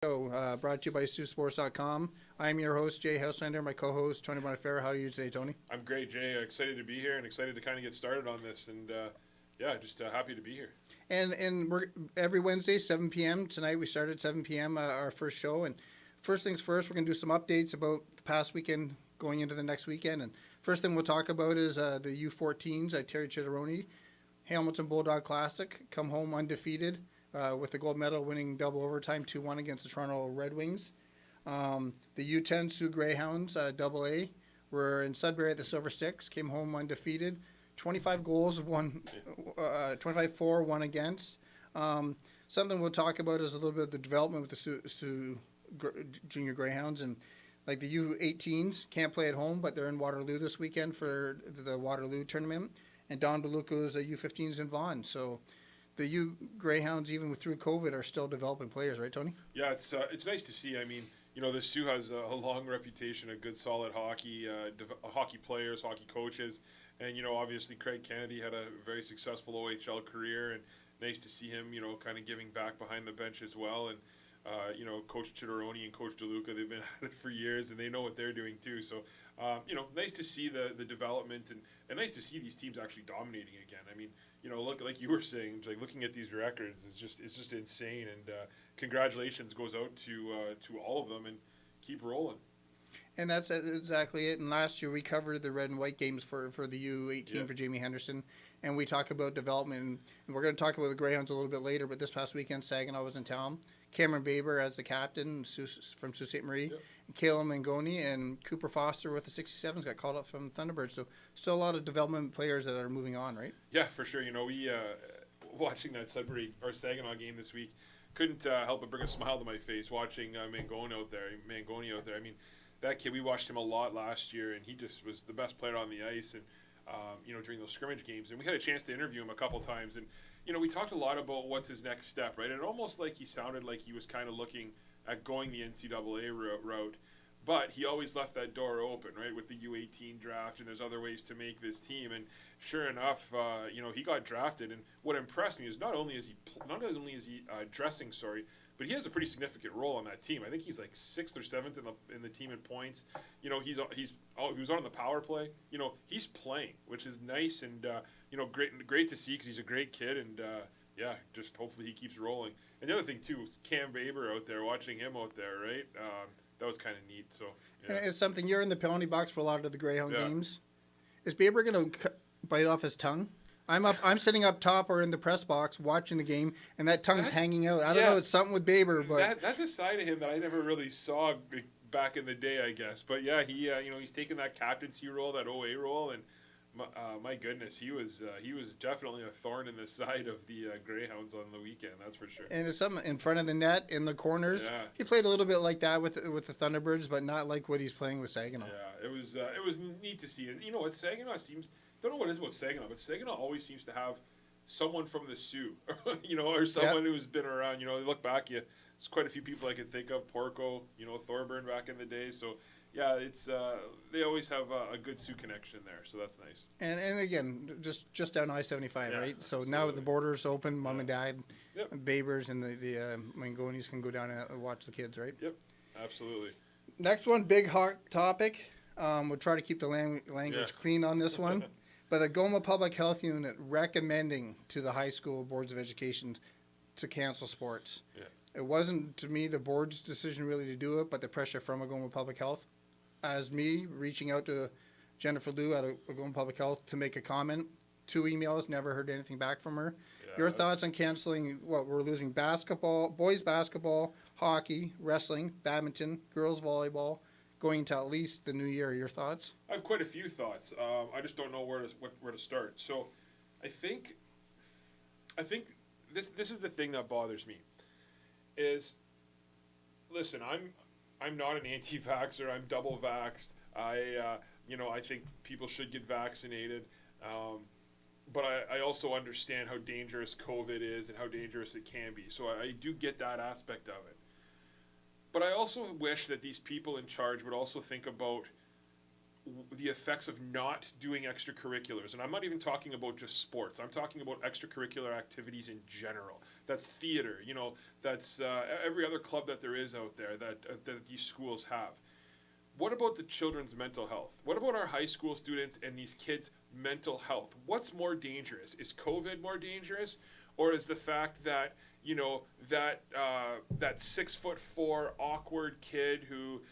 Brought to you by Saultsports.com. I'm your host, Jay Houslander. My co-host, Tony Boniferro. How are you today, Tony? I'm great, Jay. Excited to be here and excited to kind of get started on this. And just happy to be here. And we're every Wednesday, 7 p.m. Tonight we started at 7 p.m. Our first show. And first things first, we're going to do some updates about the past weekend going into the next weekend. And first thing we'll talk about is the U14s at Terry Chitteroni Hamilton Bulldog Classic. Come home undefeated. With the gold medal, winning double overtime 2-1 against the Toronto Red Wings. The U10 Sioux Greyhounds, double A, were in Sudbury at the Silver Six, came home undefeated. 25 goals, 25-4, one against. Something we'll talk about is a little bit of the development with the Sioux Junior Greyhounds. And like the U18s can't play at home, but they're in Waterloo this weekend for the Waterloo tournament. And Don DeLuca's U15s in Vaughan. So the U Greyhounds, even through COVID, are still developing players, right, Tony? Yeah, it's nice to see. I mean, the Sioux has a long reputation of good, solid hockey, hockey players, hockey coaches, and obviously Craig Kennedy had a very successful OHL career, and nice to see him, kind of giving back behind the bench as well. And Coach Chitteroni and Coach DeLuca, they've been at it for years, and they know what they're doing too. So, nice to see the development, and nice to see these teams actually dominating again. I mean, look, like you were saying, like looking at these records, it's just insane. And congratulations goes out to all of them, and keep rolling. And that's exactly it. And last year we covered the red and white games for the U18 for Jamie Henderson, and we talk about development. And we're going to talk about the Greyhounds a little bit later. But this past weekend, Saginaw was in town. Cameron Baber as the captain from Sault Ste. Marie, and Caleb Mangoni and Cooper Foster with the 67s got called up from the Thunderbirds. So still a lot of development players that are moving on, right? Yeah, for sure. We watching that Sudbury or Saginaw game this week, couldn't help but bring a smile to my face watching Mangoni out there. I mean, that kid, we watched him a lot last year, and he just was the best player on the ice. And during those scrimmage games, and we had a chance to interview him a couple times, and we talked a lot about what's his next step, right? And almost like he sounded like he was kind of looking at going the NCAA route, but he always left that door open, right, with the U18 draft, and there's other ways to make this team. And sure enough, he got drafted. And what impressed me is not only is he dressing, but he has a pretty significant role on that team. I think he's like 6th or 7th in the team in points. He was on the power play. He's playing, which is nice, and great to see because he's a great kid, and just hopefully he keeps rolling. And the other thing too was Cam Baber out there, watching him out there, right? That was kind of neat. So and it's something, you're in the penalty box for a lot of the Greyhound games. Is Baber going to bite off his tongue? I'm sitting up top or in the press box watching the game, and that tongue's hanging out. I don't know, it's something with Baber, but that's a side of him that I never really saw back in the day, I guess. But yeah, he he's taking that captaincy role, that OA role, and my goodness, he was definitely a thorn in the side of the Greyhounds on the weekend. That's for sure. And it's something in front of the net, in the corners. Yeah. He played a little bit like that with the Thunderbirds, but not like what he's playing with Saginaw. Yeah, it was neat to see. And what Saginaw seems. Don't know what it is about Saginaw, but Saginaw always seems to have someone from the Sioux, or someone who's been around. Look back, there's quite a few people I can think of. Porco, Thorburn back in the day. So, yeah, it's they always have a good Sioux connection there. So that's nice. And again, just down I-75, right? So absolutely. Now the border's open, mom and dad, Yep. Babers and the Mangonis can go down and watch the kids, right? Yep, absolutely. Next one, big hot topic. We'll try to keep the language clean on this one. But the Algoma Public Health Unit recommending to the high school boards of education to cancel sports. Yeah. It wasn't, to me, the board's decision really to do it, but the pressure from Algoma Public Health. As me reaching out to Jennifer Liu at Algoma Public Health to make a comment, 2 emails, never heard anything back from her. Yeah, Your thoughts on canceling, we're losing boys basketball, hockey, wrestling, badminton, girls volleyball, going to at least the new year. Your thoughts? I have quite a few thoughts. I just don't know where to start. So, I think this is the thing that bothers me. Is, listen, I'm not an anti-vaxxer. I'm double vaxxed. I think people should get vaccinated. But I also understand how dangerous COVID is and how dangerous it can be. So I do get that aspect of it. But I also wish that these people in charge would also think about the effects of not doing extracurriculars. And I'm not even talking about just sports. I'm talking about extracurricular activities in general. That's theater, that's every other club that there is out there that these schools have. What about the children's mental health? What about our high school students and these kids' mental health? What's more dangerous? Is COVID more dangerous? Or is the fact that, that 6'4" awkward kid who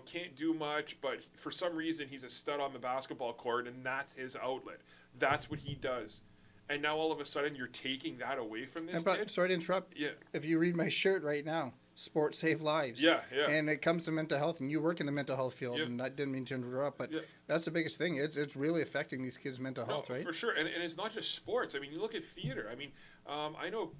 can't do much, but for some reason he's a stud on the basketball court and that's his outlet. That's what he does. And now all of a sudden you're taking that away from this kid? Sorry to interrupt. Yeah. If you read my shirt right now, sports save lives. Yeah. And it comes to mental health, and you work in the mental health field, and I didn't mean to interrupt, but that's the biggest thing. It's really affecting these kids' mental health, right? For sure. And it's not just sports. I mean, you look at theater. I mean, I know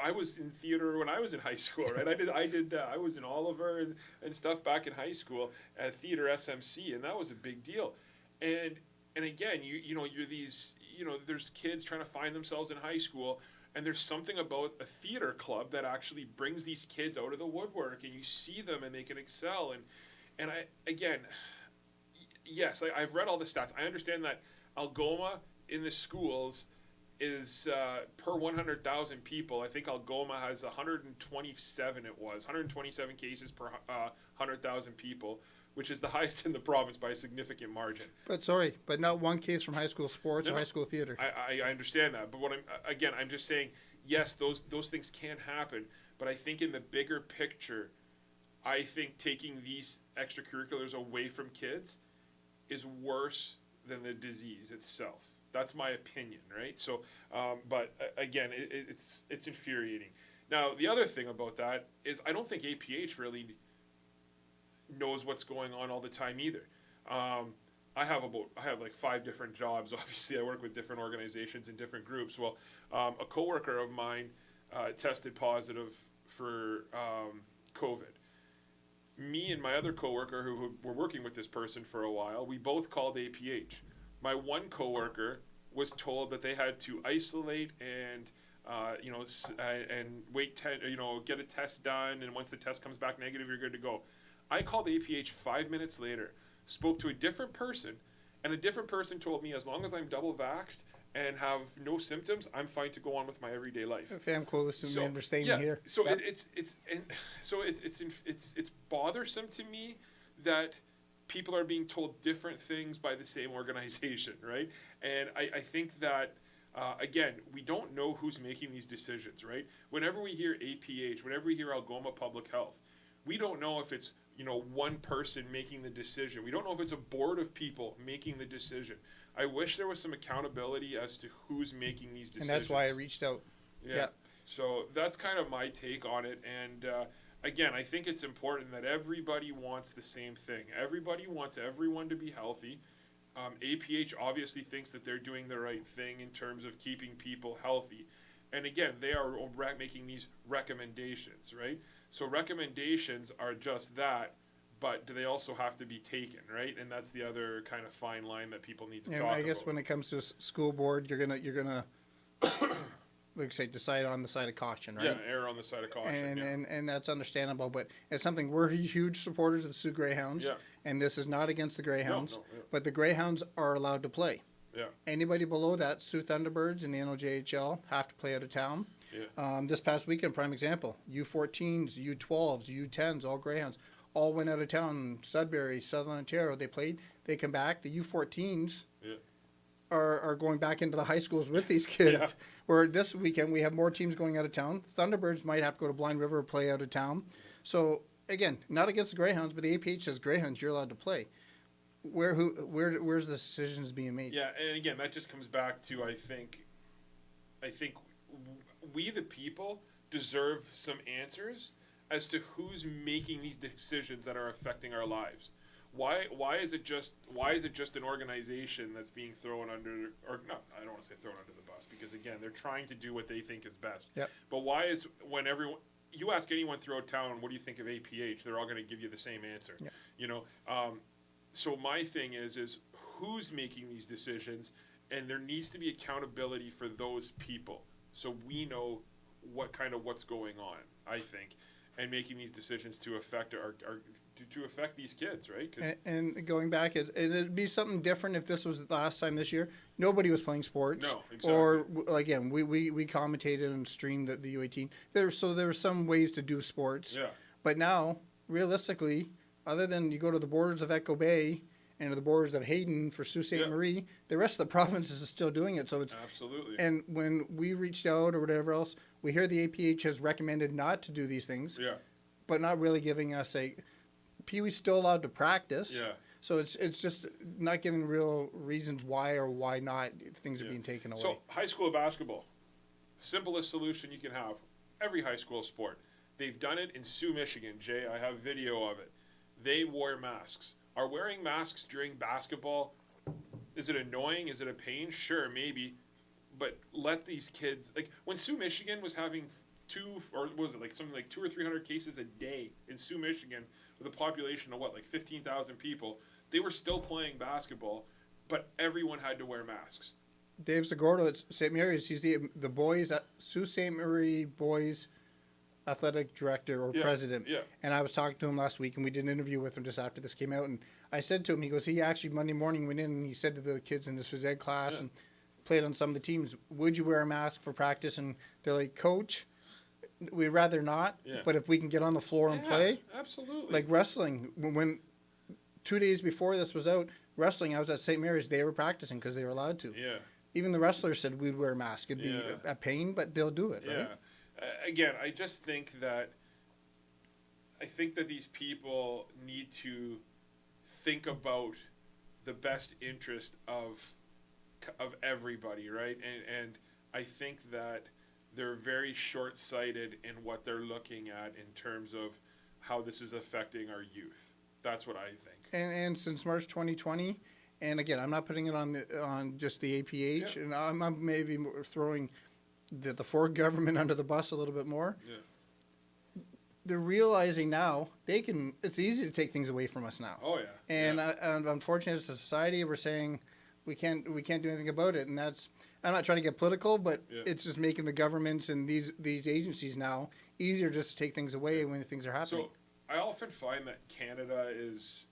I was in theater when I was in high school, right? I was in Oliver and stuff back in high school at theater SMC, and that was a big deal. And again, you're these, there's kids trying to find themselves in high school, and there's something about a theater club that actually brings these kids out of the woodwork, and you see them and they can excel. And I've read all the stats. I understand that Algoma in the schools is per 100,000 people. I think Algoma has 127 cases per 100,000 people, which is the highest in the province by a significant margin. But not one case from high school sports or high school theater. I understand that, but I'm just saying, yes, those things can happen, but I think in the bigger picture, I think taking these extracurriculars away from kids is worse than the disease itself. That's my opinion, right? So, but again, it's infuriating. Now, the other thing about that is I don't think APH really knows what's going on all the time either. I have like 5 different jobs. Obviously, I work with different organizations and different groups. Well, a coworker of mine tested positive for COVID. Me and my other coworker who were working with this person for a while, we both called APH. My one coworker was told that they had to isolate and wait get a test done, and once the test comes back negative, you're good to go. I called APH 5 minutes later, spoke to a different person, and a different person told me as long as I'm double vaxxed and have no symptoms, I'm fine to go on with my everyday life. If I'm close to me, understanding here. So it's bothersome to me that people are being told different things by the same organization, right? And I think that, again, we don't know who's making these decisions, right? Whenever we hear APH, whenever we hear Algoma Public Health, we don't know if it's one person making the decision. We don't know if it's a board of people making the decision. I wish there was some accountability as to who's making these decisions. And that's why I reached out. Yeah. So that's kind of my take on it. And again, I think it's important that everybody wants the same thing. Everybody wants everyone to be healthy. APH obviously thinks that they're doing the right thing in terms of keeping people healthy. And again, they are making these recommendations, right? So recommendations are just that, but do they also have to be taken, right? And that's the other kind of fine line that people need to talk about. I guess when it comes to school board, you're gonna like say decide on the side of caution, right? Yeah, err on the side of caution. And that's understandable, but it's something we're huge supporters of the Sioux Greyhounds, and this is not against the Greyhounds, but the Greyhounds are allowed to play. Yeah. Anybody below that, Sioux Thunderbirds in the NOJHL, have to play out of town. Yeah. This past weekend, prime example, U14s, U12s, U10s, all Greyhounds, all went out of town. Sudbury, Southern Ontario, they played. They come back. The U14s are going back into the high schools with these kids. Yeah. Where this weekend we have more teams going out of town. Thunderbirds might have to go to Blind River or play out of town. So again, not against the Greyhounds, but the APH says Greyhounds, you're allowed to play. Where's the decisions being made? Yeah, and again, that just comes back to I think we the people deserve some answers as to who's making these decisions that are affecting our lives. Why is it just an organization that's being thrown under, or no, I don't want to say thrown under the bus, because again, they're trying to do what they think is best. Yep. But why is, when everyone, you ask anyone throughout town, what do you think of APH? They're all going to give you the same answer. Yep. So my thing is who's making these decisions, and there needs to be accountability for those people, so we know what's going on, I think. and making these decisions to affect to affect these kids, right? 'Cause And going back, it'd be something different if this was the last time this year. Nobody was playing sports. No, exactly. Or, again, we commentated and streamed the U18. So there were some ways to do sports. yeah, But now, realistically, other than you go to the borders of Echo Bay and to the borders of Hayden for Sault Ste. Yeah. Marie, the rest of the provinces is still doing it. So it's absolutely. and when we reached out or whatever else, we hear the APH has recommended not to do these things, yeah, but not really giving us a Pee Wee's still allowed to practice. yeah. So it's just not giving real reasons why or why not things are being taken away. So high school basketball, simplest solution you can have. Every high school sport. They've done it in Sault, Michigan. Jay, I have video of it. They wore masks. Are wearing masks during basketball, is it annoying? Is it a pain? Sure, maybe. But let these kids, like when Sault, Michigan was having something like 200 or 300 cases a day in Sault, Michigan, with a population of 15,000 people, they were still playing basketball, but everyone had to wear masks. Dave Zagordo at St. Mary's, he's the boys at Sault Ste. Marie boys athletic director or president. Yeah. And I was talking to him last week, and we did an interview with him just after this came out. And I said to him, he goes, he actually Monday morning went in and he said to the kids in this phys ed class and played on some of the teams, would you wear a mask for practice? And they're like, Coach, we'd rather not, but if we can get on the floor and play. Absolutely. Like wrestling, when 2 days before this was out, wrestling, I was at St. Mary's, they were practicing because they were allowed to. Yeah. Even the wrestlers said we'd wear a mask. It'd be a pain, but they'll do it, right? Yeah. Again, I just think that these people need to think about the best interest of everybody, right? And I think that they're very short-sighted in what they're looking at in terms of how this is affecting our youth. That's what I think. And since March 2020, and again, I'm not putting it on just the APH, and I'm maybe throwing the Ford government under the bus a little bit more. Yeah. They're realizing now it's easy to take things away from us now. Oh yeah. And unfortunately, as a society, we're saying we can't do anything about it, and that's. I'm not trying to get political, but it's just making the governments and these agencies now easier just to take things away when things are happening. So I often find that Canada is,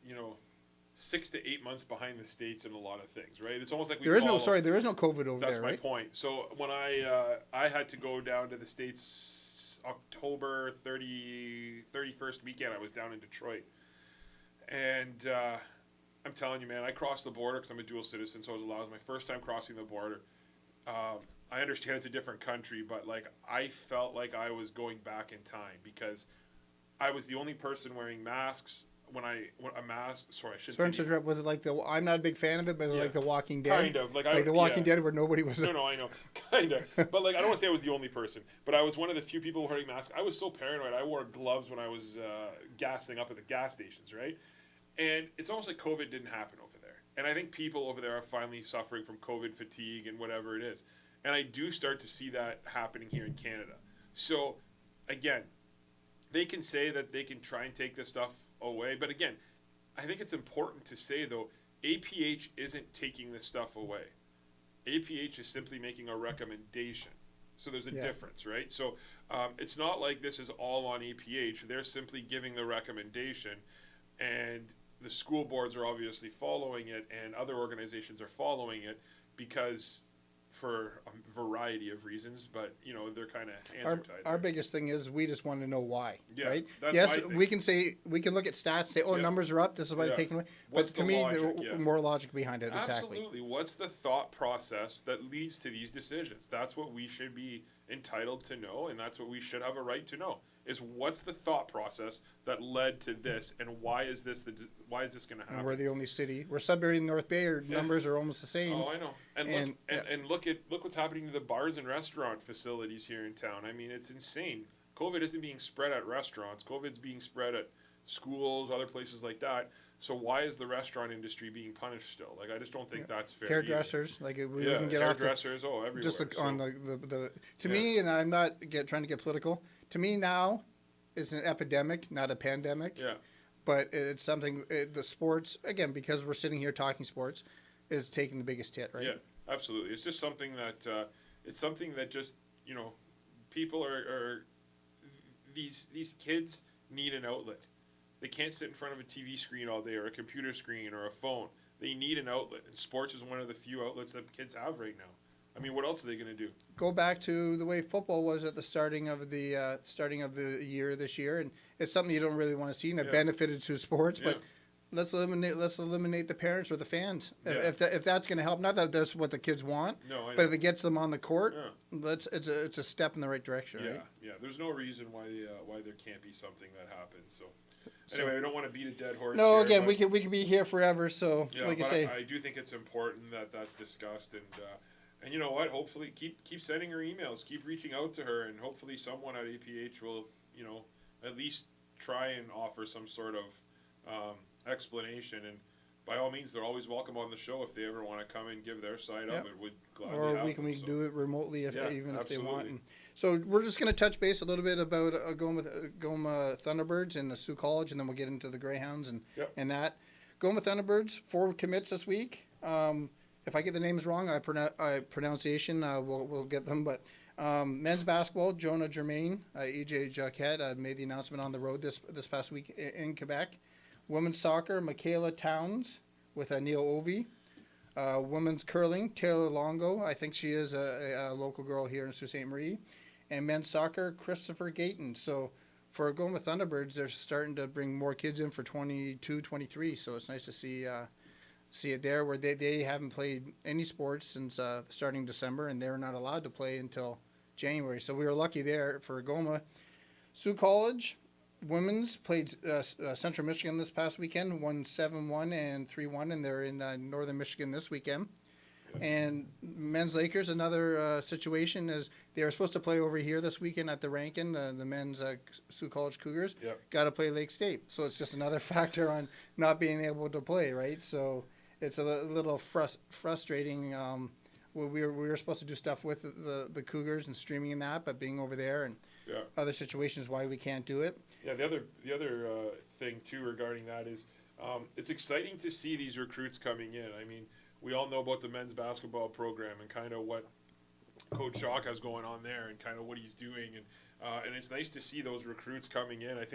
6 to 8 months behind the States in a lot of things, right? It's almost like there is no COVID over That's there, my right? point. So when I had to go down to the States October 31st weekend, I was down in Detroit. And I'm telling you, man, I crossed the border because I'm a dual citizen, so it was my first time crossing the border. I understand it's a different country, but I felt like I was going back in time because I was the only person wearing masks. A mask. Sorry, I shouldn't say. Sorry to interrupt. Was it like I'm not a big fan of it, but it was like The Walking Dead. Kind of like The Walking Dead, where nobody was. No, I know, kind of. But I don't want to say I was the only person, but I was one of the few people wearing masks. I was so paranoid. I wore gloves when I was gassing up at the gas stations, right? And it's almost like COVID didn't happen over there. And I think people over there are finally suffering from COVID fatigue and whatever it is. And I do start to see that happening here in Canada. So, again, they can say that they can try and take this stuff away. But again, I think it's important to say, though, APH isn't taking this stuff away. APH is simply making a recommendation. So there's a difference, right? So it's not like this is all on APH. They're simply giving the recommendation, and the school boards are obviously following it, and other organizations are following it because for a variety of reasons, but they're kind of hands are tied. Our biggest thing is we just want to know why, right? That's yes, my thing. we can look at stats and say, numbers are up, this is why they're taking away. What's but to the me, logic? there's more logic behind it. Exactly. Absolutely. What's the thought process that leads to these decisions? That's what we should be entitled to know, and that's what we should have a right to know. Is what's the thought process that led to this, and why is this going to happen? And we're the only city. We're Sudbury and North Bay. Our numbers are almost the same. Oh, I know. And look what's happening to the bars and restaurant facilities here in town. I mean, it's insane. COVID isn't being spread at restaurants. COVID's being spread at schools, other places like that. So why is the restaurant industry being punished still? I just don't think that's fair. Hairdressers, we can get off hairdressers. Everywhere. Just on the to me, and I'm not trying to get political. To me now, it's an epidemic, not a pandemic. Yeah. But it's something. The sports again, because we're sitting here talking sports, is taking the biggest hit, right? Yeah, absolutely. It's just something that just people are these kids need an outlet. They can't sit in front of a TV screen all day or a computer screen or a phone. They need an outlet, and sports is one of the few outlets that kids have right now. I mean, what else are they going to do? Go back to the way football was at the starting of the year this year, and it's something you don't really want to see, and it benefited to sports. But let's eliminate the parents or the fans if that's going to help. Not that that's what the kids want, but if it gets them on the court, it's a step in the right direction. Right? Yeah. There's no reason why there can't be something that happens. So anyway, I don't want to beat a dead horse. No, here, again, we could be here forever. So like you say, I do think it's important that that's discussed, and you know what? Hopefully, keep sending her emails, keep reaching out to her, and hopefully someone at APH will, at least try and offer some sort of explanation. And by all means, they're always welcome on the show if they ever want to come and give their side of it. Would gladly or we have can do it remotely if absolutely. they want. And so we're just going to touch base a little bit about Algoma Thunderbirds and the Sault College, and then we'll get into the Greyhounds and that. Algoma Thunderbirds 4 commits this week. If I get the names wrong, pronunciation, we'll get them. But men's basketball, Jonah Germain, EJ Jacquette made the announcement on the road this past week in Quebec. Women's soccer, Michaela Towns with Neil Ovey. Women's curling, Taylor Longo. I think she is a local girl here in Sault Ste. Marie. And men's soccer, Christopher Gayton. So for Algoma Thunderbirds, they're starting to bring more kids in for 22, 23. So it's nice to see it there, where they haven't played any sports since starting December, and they're not allowed to play until January. So we were lucky there for Algoma. Sault College women's played Central Michigan this past weekend, won 7-1 and 3-1, and they're in Northern Michigan this weekend. And men's Lakers, another situation is they were supposed to play over here this weekend at the Rankin, the men's Sault College Cougars. Got to play Lake State. So it's just another factor on not being able to play, right? So it's a little frustrating. We were supposed to do stuff with the Cougars and streaming and that, but being over there and other situations why we can't do it. Yeah, the other thing too regarding that is it's exciting to see these recruits coming in. I mean, we all know about the men's basketball program and kind of what Coach Jacques has going on there and kind of what he's doing, and it's nice to see those recruits coming in. I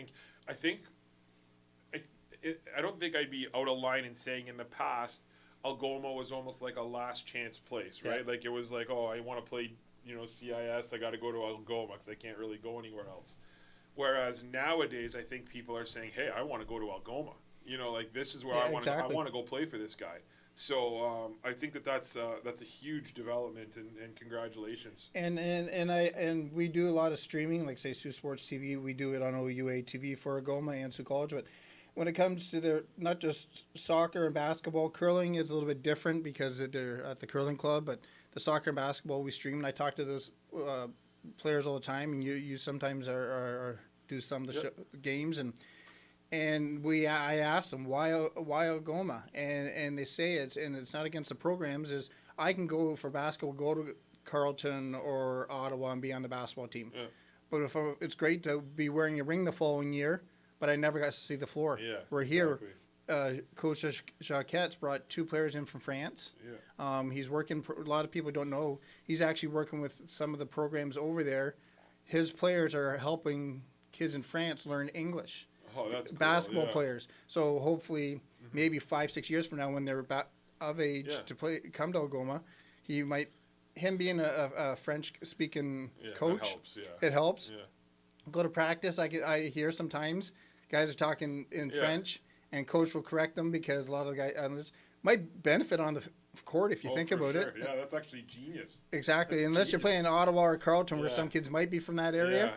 don't think I'd be out of line in saying in the past Algoma was almost like a last chance place, right? Like it was like, oh, I want to play, CIS, I got to go to Algoma because I can't really go anywhere else. Whereas nowadays, I think people are saying, hey, I want to go to Algoma. Like this is where I want to go play for this guy. So I think that's a huge development, and congratulations. And we do a lot of streaming, like say Saultsports TV. We do it on OUA TV for Algoma and Sault College, but when it comes to their not just soccer and basketball, curling is a little bit different because they're at the curling club. But the soccer and basketball we stream, and I talk to those players all the time, and you sometimes are do some of the games, and I ask them why Algoma, and they say it's not against the programs. Is I can go for basketball, go to Carleton or Ottawa and be on the basketball team, but it's great to be wearing a ring the following year. But I never got to see the floor. We're here. Coach Jacquette's brought 2 players in from France. He's working. A lot of people don't know he's actually working with some of the programs over there. His players are helping kids in France learn English. Oh, that's cool. Basketball players. So hopefully, maybe 5-6 years from now, when they're of age to come to Algoma, him being a French speaking coach, it helps. Go to practice. I hear sometimes guys are talking in French, and coach will correct them because a lot of the guys might benefit on the court if you think about it. Yeah, that's actually genius. Exactly, unless you're playing Ottawa or Carleton, where some kids might be from that area.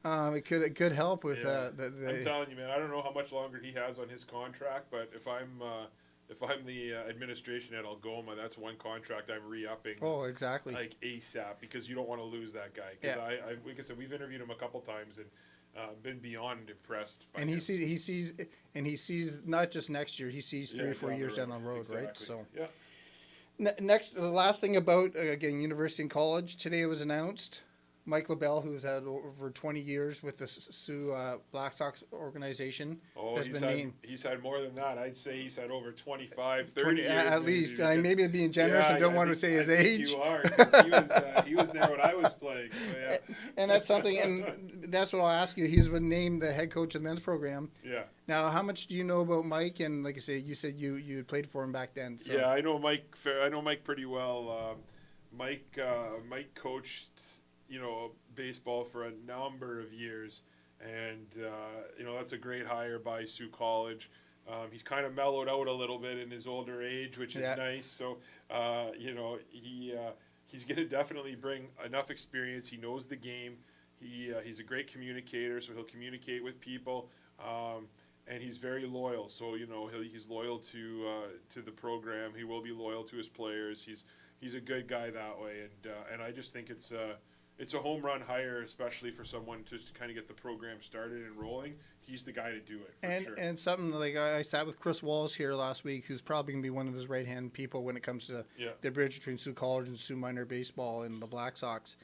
It could help with I'm telling you, man. I don't know how much longer he has on his contract, but if I'm the administration at Algoma, that's one contract I'm re-upping. Oh, exactly. Like ASAP, because you don't want to lose that guy. Because like I said, we've interviewed him a couple times and been beyond impressed. And he sees not just next year. He sees 3 or 4 years down the road, right? So next, the last thing about again, university and college today, it was announced Mike LaBelle, who's had over 20 years with the Sioux Black Sox organization, Oh, has been named. he's had more than that. I'd say he's had over 25, 30 20, years. at least. I maybe being generous. I don't want to say his I think age. you are, 'cause he was there when I was playing. So yeah. And that's something, and that's what I'll ask you. He's been named the head coach of the men's program. Yeah. Now, how much do you know about Mike? And like I say, you said you had played for him back then. So. Yeah, I know Mike. I know Mike pretty well. Mike coached, baseball for a number of years, and that's a great hire by Sault College. He's kind of mellowed out a little bit in his older age, which is nice. So, he's going to definitely bring enough experience. He knows the game. He's a great communicator, so he'll communicate with people. And he's very loyal. So he's loyal to the program. He will be loyal to his players. He's a good guy that way, and I just think it's a home run hire, especially for someone just to kind of get the program started and rolling. He's the guy to do it for sure. And something like I sat with Chris Walls here last week, who's probably going to be one of his right hand people when it comes to the bridge between Sault College and Sault Minor baseball and the Black Sox.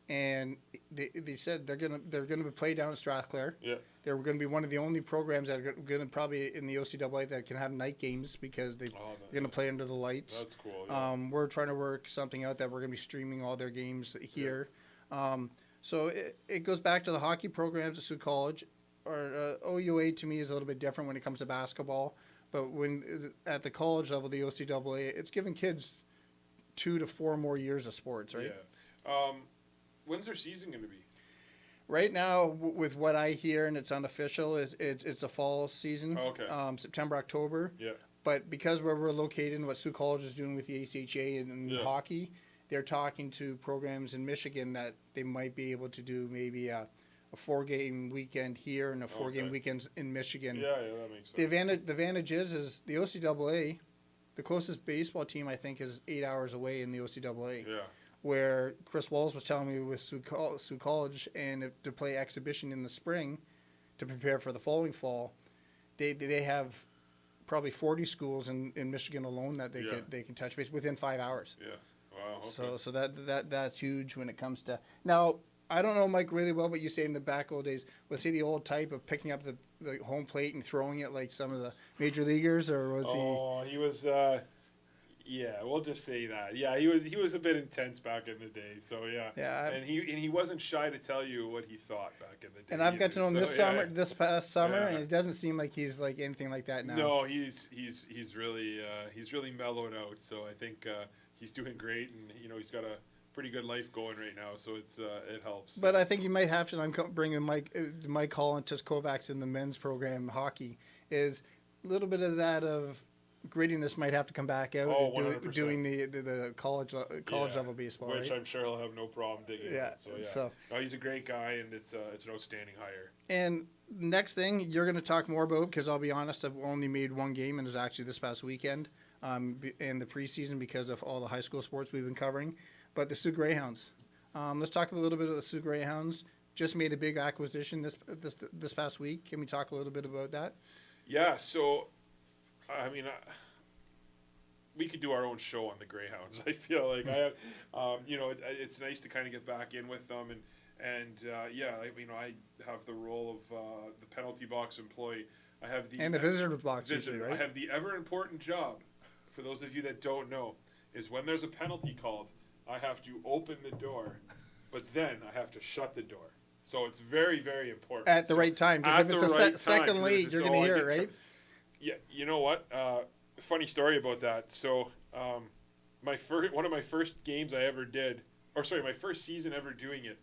And they said they're gonna play down at Strathclair. Yeah. They're going to be one of the only programs that are going to probably in the OCAA that can have night games because they're going to play under the lights. That's cool. Yeah. We're trying to work something out that we're going to be streaming all their games here. So it goes back to the hockey programs at Sault College. Or OUA to me is a little bit different when it comes to basketball. But when at the college level, the OCAA, it's giving kids 2 to 4 more years of sports, right? Yeah. When's their season going to be? Right now, with what I hear, and it's unofficial, it's a fall season. Oh, okay. September, October. Yeah. But because where we're located and what Sault College is doing with the ACHA and hockey, they're talking to programs in Michigan that they might be able to do maybe a 4-game weekend here and a 4-game weekends in Michigan. Yeah, that makes sense. The advantage is the OCAA, the closest baseball team I think is 8 hours away in the OCAA. Yeah. Where Chris Walls was telling me with Sault College and to play exhibition in the spring to prepare for the following fall, they have probably 40 schools in Michigan alone that they can touch base within 5 hours. Yeah. Wow. Okay. So that's huge when it comes to now. I don't know Mike really well, but you say in the back old days, was he the old type of picking up the home plate and throwing it like some of the major leaguers, or was he? Oh, he was. Yeah, we'll just say that. Yeah, he was a bit intense back in the day. So yeah. Yeah. And he wasn't shy to tell you what he thought back in the day. And I've got to know him this past summer, and it doesn't seem like he's like anything like that now. No, he's really mellowed out. So I think he's doing great, and he's got a pretty good life going right now. So it helps. But I think you might have to. I'm bringing Mike Hall and Tis Kovacs in the men's program hockey is a little bit of that of. Grittiness might have to come back out doing the college level baseball, which right? I'm sure he'll have no problem digging. Yeah. So no, he's a great guy, and it's an outstanding hire. And next thing you're going to talk more about, because I'll be honest, I've only made one game, and it was actually this past weekend, in the preseason because of all the high school sports we've been covering. But the Sioux Greyhounds. Let's talk a little bit about the Sioux Greyhounds. Just made a big acquisition this past week. Can we talk a little bit about that? Yeah. So. I mean, we could do our own show on the Greyhounds. I feel like I have, it's nice to kind of get back in with them, and I have the role of the penalty box employee. I have the visitor box usually, right? I have the ever important job. For those of you that don't know, is when there's a penalty called, I have to open the door, but then I have to shut the door. So it's very, very important at the right time. Because if it's a second late, you're going to hear it, right? Yeah, you know what? Funny story about that. So, one of my first games I ever did, my first season ever doing it.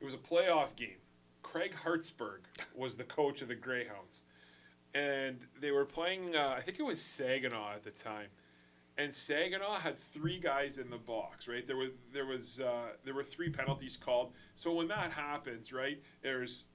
It was a playoff game. Craig Hartsburg was the coach of the Greyhounds, and they were playing. I think it was Saginaw at the time, and Saginaw had 3 guys in the box. Right, there were 3 penalties called. So when that happens, right, there's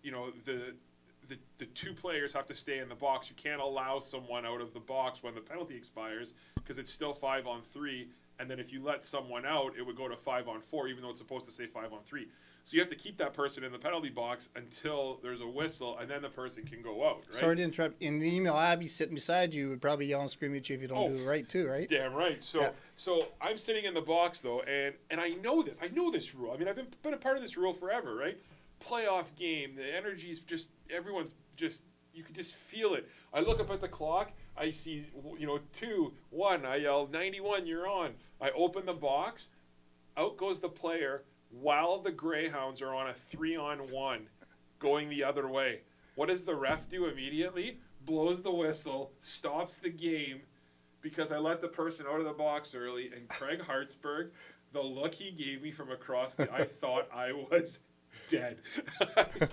the 2 players have to stay in the box. You can't allow someone out of the box when the penalty expires because it's still 5-on-3. And then if you let someone out, it would go to 5-on-4, even though it's supposed to say 5-on-3. So you have to keep that person in the penalty box until there's a whistle, and then the person can go out, right? Sorry to interrupt. In the email, Abby sitting beside you would probably yell and scream at you if you don't do it right too, right? Damn right. So I'm sitting in the box though, and I know this. I know this rule. I mean, I've been a part of this rule forever, right? Playoff game, the energy's just, everyone's just, you can just feel it. I look up at the clock, I see 2, 1. I yell 91, you're on. I open the box, out goes the player while the Greyhounds are on a 3-on-1 going the other way. What does the ref do immediately? Blows the whistle, stops the game because I let the person out of the box early, and Craig Hartsburg, the look he gave me from across I thought I was dead.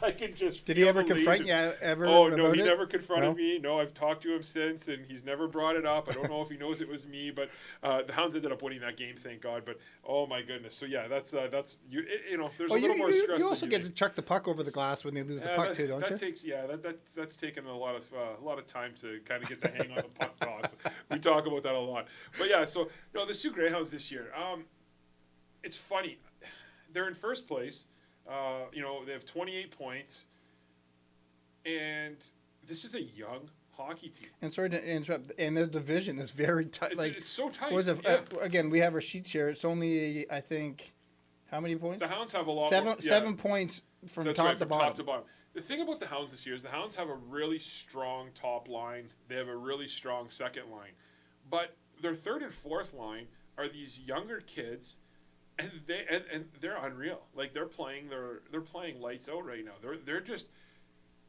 I could just. Did he ever confront you ever? Oh no, he it? never confronted me. No, I've talked to him since, and he's never brought it up. I don't know if he knows it was me, but the Hounds ended up winning that game, thank God. But oh my goodness, so yeah, that's There's a little more stress. You also get to chuck the puck over the glass when they lose the puck too, don't you? That's taken a lot of time to kind of get the hang on the puck toss. We talk about that a lot, but yeah. So no, the Sioux Greyhounds this year. It's funny. They're in first place. They have 28 points, and this is a young hockey team. And sorry to interrupt, and the division is very tight. It's so tight. Again, we have our sheets here. It's only, I think, how many points? The Hounds have a lot. Seven points from top to bottom. The thing about the Hounds this year is the Hounds have a really strong top line. They have a really strong second line, but their third and fourth line are these younger kids. And they're unreal. Like they're playing lights out right now.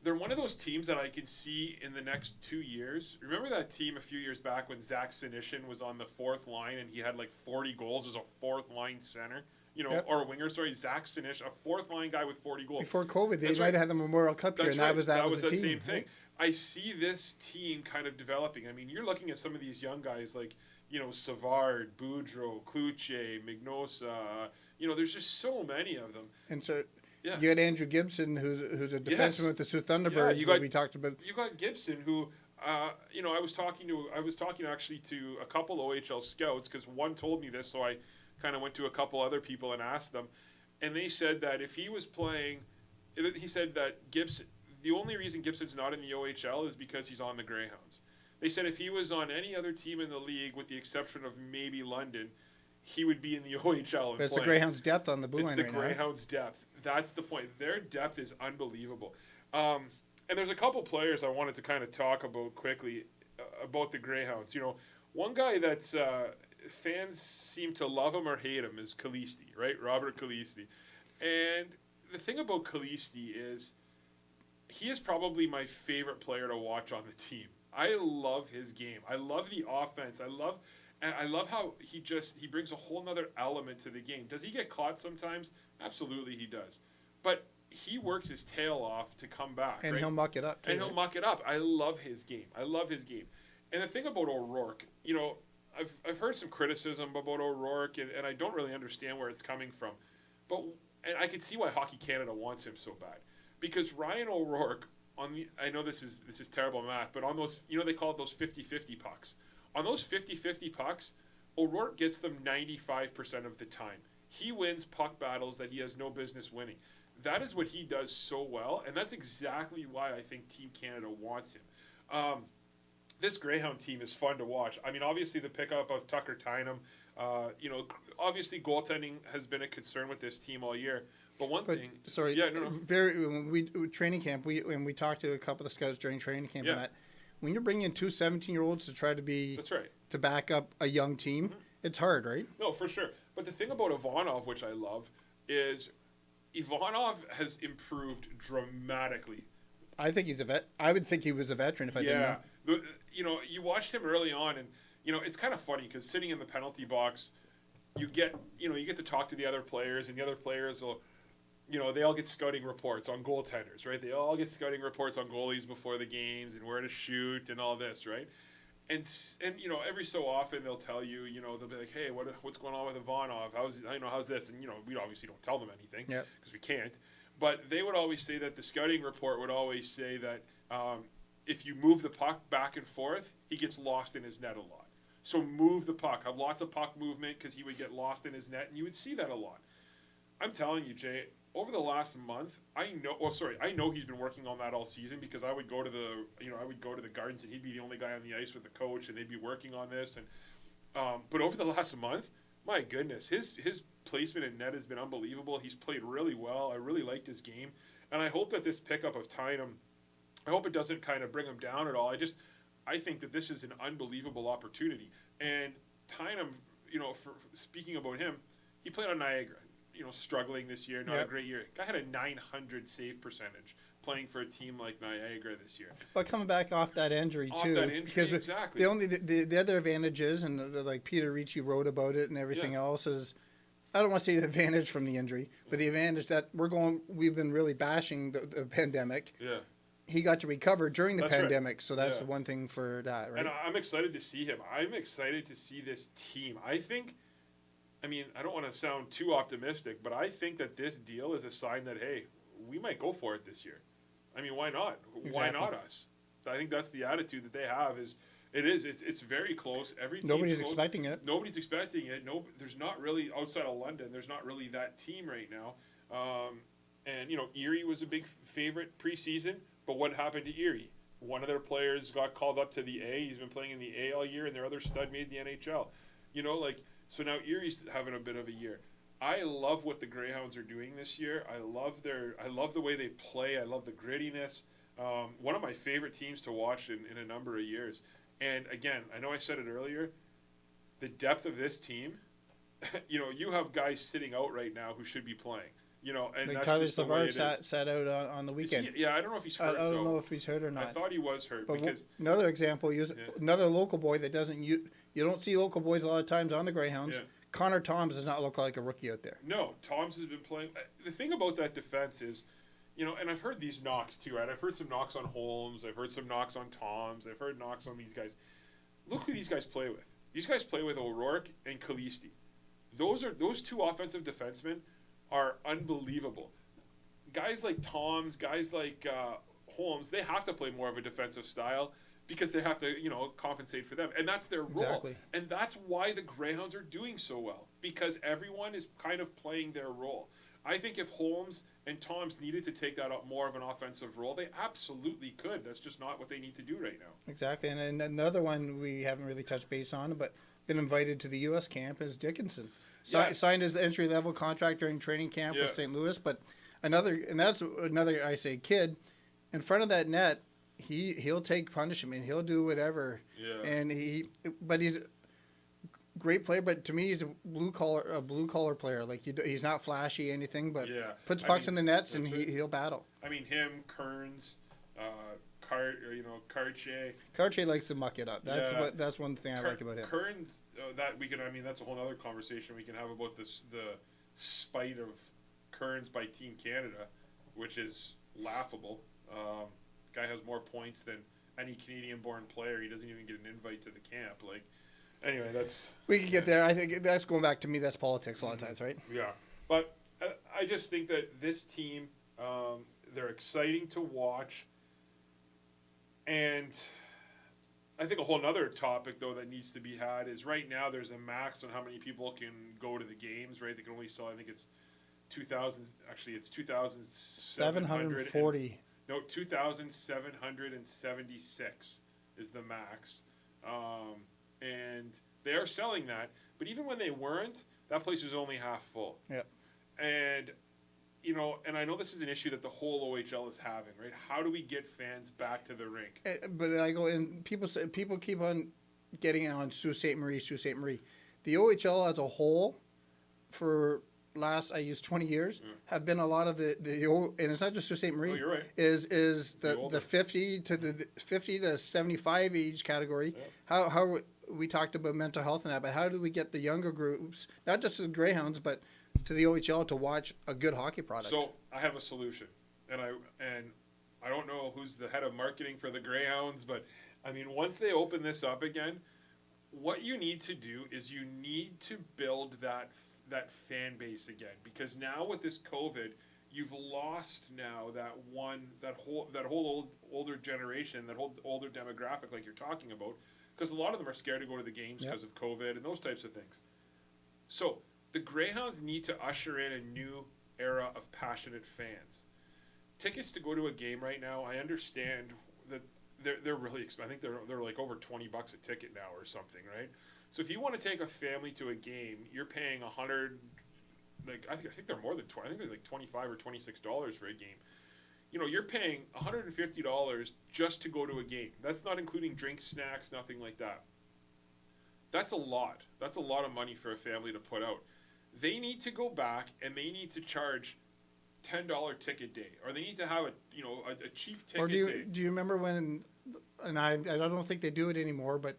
They're one of those teams that I can see in the next 2 years. Remember that team a few years back when Zach Sinishin was on the fourth line and he had like 40 goals as a fourth line center, or a winger. Sorry, Zach Sinishin, a fourth line guy with 40 goals. Before COVID, they might have had the Memorial Cup here, and that was the team. Same thing. I see this team kind of developing. I mean, you're looking at some of these young guys like. Savard, Boudreau, Kluche, Mignosa. There's just so many of them. And so you got Andrew Gibson, who's a defenseman with the Sioux Thunderbirds. We talked about. You got Gibson, who I was talking actually to a couple OHL scouts because one told me this, so I kind of went to a couple other people and asked them, and they said that if he was playing, he said that Gibson. The only reason Gibson's not in the OHL is because he's on the Greyhounds. They said if he was on any other team in the league, with the exception of maybe London, he would be in the OHL. But it's the Greyhounds' depth on the blue line right now. It's the Greyhounds' depth. That's the point. Their depth is unbelievable. And there's a couple players I wanted to kind of talk about quickly about the Greyhounds. One guy that's fans seem to love him or hate him is Kalisti, right? Robert Kalisti. And the thing about Kalisti is he is probably my favorite player to watch on the team. I love his game. I love the offense. I love how he brings a whole nother element to the game. Does he get caught sometimes? Absolutely he does. But he works his tail off to come back. And right? he'll muck it up too. And he'll muck it up. I love his game. And the thing about O'Rourke, I've heard some criticism about O'Rourke, and I don't really understand where it's coming from. And I can see why Hockey Canada wants him so bad. Because Ryan O'Rourke, I know this is terrible math, but on those, they call it those 50-50 pucks. On those 50-50 pucks, O'Rourke gets them 95% of the time. He wins puck battles that he has no business winning. That is what he does so well, and that's exactly why I think Team Canada wants him. This Greyhound team is fun to watch. I mean, obviously the pickup of Tucker Tynum, obviously goaltending has been a concern with this team all year. When we training camp, we talked to a couple of the scouts during training camp. Yeah. And that when you're bringing in two 17-year-olds to try to be to back up a young team, it's hard, right? No, for sure. But the thing about Ivanov, which I love, is Ivanov has improved dramatically. I think he's a vet. I would think he was a veteran if I didn't know. You watched him early on, and it's kind of funny because sitting in the penalty box, you get to talk to the other players, and the other players will. They all get scouting reports on goaltenders, right? They all get scouting reports on goalies before the games and where to shoot and all this, right? And every so often they'll tell you, they'll be like, hey, what's going on with Ivanov? How's this? And we obviously don't tell them anything because we can't. But they would always say that the scouting report would always say that if you move the puck back and forth, he gets lost in his net a lot. So move the puck, have lots of puck movement because he would get lost in his net, and you would see that a lot. I'm telling you, Jay, over the last month, I know he's been working on that all season because I would go to the gardens and he'd be the only guy on the ice with the coach and they'd be working on this. And but over the last month, my goodness, his placement in net has been unbelievable. He's played really well. I really liked his game, and I hope that this pickup of Tynum, I hope it doesn't kind of bring him down at all. I think that this is an unbelievable opportunity. And Tynum, for speaking about him, he played on Niagara. Struggling this year, not a great year. Guy had a 900 save percentage playing for a team like Niagara this year. But coming back off that injury because exactly. The only the other advantage is, and like Peter Ricci wrote about it and everything else is, I don't want to say the advantage from the injury, but the advantage that we've been really bashing the pandemic. Yeah. He got to recover during the pandemic, right. so that's the one thing for that, right? And I'm excited to see him. I'm excited to see this team. I don't want to sound too optimistic, but I think that this deal is a sign that, hey, we might go for it this year. Why not? Exactly. Why not us? I think that's the attitude that they have. It's very close. Nobody's expecting it. Nobody's expecting it. No, there's not really, outside of London, there's not really that team right now. Erie was a big favorite preseason, but what happened to Erie? One of their players got called up to the A. He's been playing in the A all year, and their other stud made the NHL. So now Erie's having a bit of a year. I love what the Greyhounds are doing this year. I love the way they play. I love the grittiness. One of my favorite teams to watch in a number of years. And again, I know I said it earlier, the depth of this team, you have guys sitting out right now who should be playing. And like that's Tyler just the way it is. sat out on the weekend. I don't know if he's hurt. I don't know if he's hurt or not. I thought he was hurt but because another example, another local boy that doesn't you don't see local boys a lot of times on the Greyhounds. Yeah. Connor Toms does not look like a rookie out there. No, Toms has been playing. The thing about that defense is, and I've heard these knocks too, right? I've heard some knocks on Holmes. I've heard some knocks on Toms. I've heard knocks on these guys. Look who these guys play with. These guys play with O'Rourke and Khalisti. Those two offensive defensemen are unbelievable. Guys like Toms, guys like Holmes, they have to play more of a defensive style because they have to, compensate for them. And that's their role. Exactly. And that's why the Greyhounds are doing so well, because everyone is kind of playing their role. I think if Holmes and Toms needed to take that up more of an offensive role, they absolutely could. That's just not what they need to do right now. Exactly. And another one we haven't really touched base on, but been invited to the U.S. camp is Dickinson. Signed his entry-level contract during training camp with St. Louis, but that's another, I say, kid, in front of that net, he'll take punishment. He'll do whatever. Yeah. And but he's a great player. But to me, he's a blue collar player. Like he's not flashy anything, but puts pucks in the nets and he'll battle. Him, Kearns, Karche. Karche likes to muck it up. That's one thing I like about him. Kearns, that's a whole other conversation we can have about the spite of Kearns by Team Canada, which is laughable. Guy has more points than any Canadian-born player. He doesn't even get an invite to the camp. Anyway, we can get there. I think that's going back to me. That's politics a lot of times, right? Yeah, but I just think that this team, they're exciting to watch, and I think a whole other topic though that needs to be had is right now there's a max on how many people can go to the games. Right, they can only sell. I think it's 2,000. Actually, it's 2,740. No, 2,776 is the max, and they are selling that. But even when they weren't, that place was only half full. Yep. And and I know this is an issue that the whole OHL is having, right? How do we get fans back to the rink? But I go and people keep on getting on Sault Ste. Marie. The OHL as a whole, for last I used 20 years, have been a lot of the and it's not just Sault Ste. Marie. Oh, you're right. Is the 50 to 75 age category? Yeah. How we talked about mental health and that, but how do we get the younger groups, not just the Greyhounds, but to the OHL to watch a good hockey product? So I have a solution, and I don't know who's the head of marketing for the Greyhounds, but once they open this up again, what you need to do is you need to build that fan base again, because now with this COVID, you've lost now that whole older generation, that whole older demographic, like you're talking about, because a lot of them are scared to go to the games because of COVID and those types of things. So the Greyhounds need to usher in a new era of passionate fans. Tickets to go to a game right now, I understand that they're really expensive. I think they're like over $20 a ticket now or something, right? So if you want to take a family to a game, you're paying $100. Like I think they're more than 20. I think they're like $25 or $26 for a game. You know, you're paying $150 just to go to a game. That's not including drinks, snacks, nothing like that. That's a lot. That's a lot of money for a family to put out. They need to go back and they need to charge $10 ticket day, or they need to have a cheap ticket day. Do you remember when? And I don't think they do it anymore, but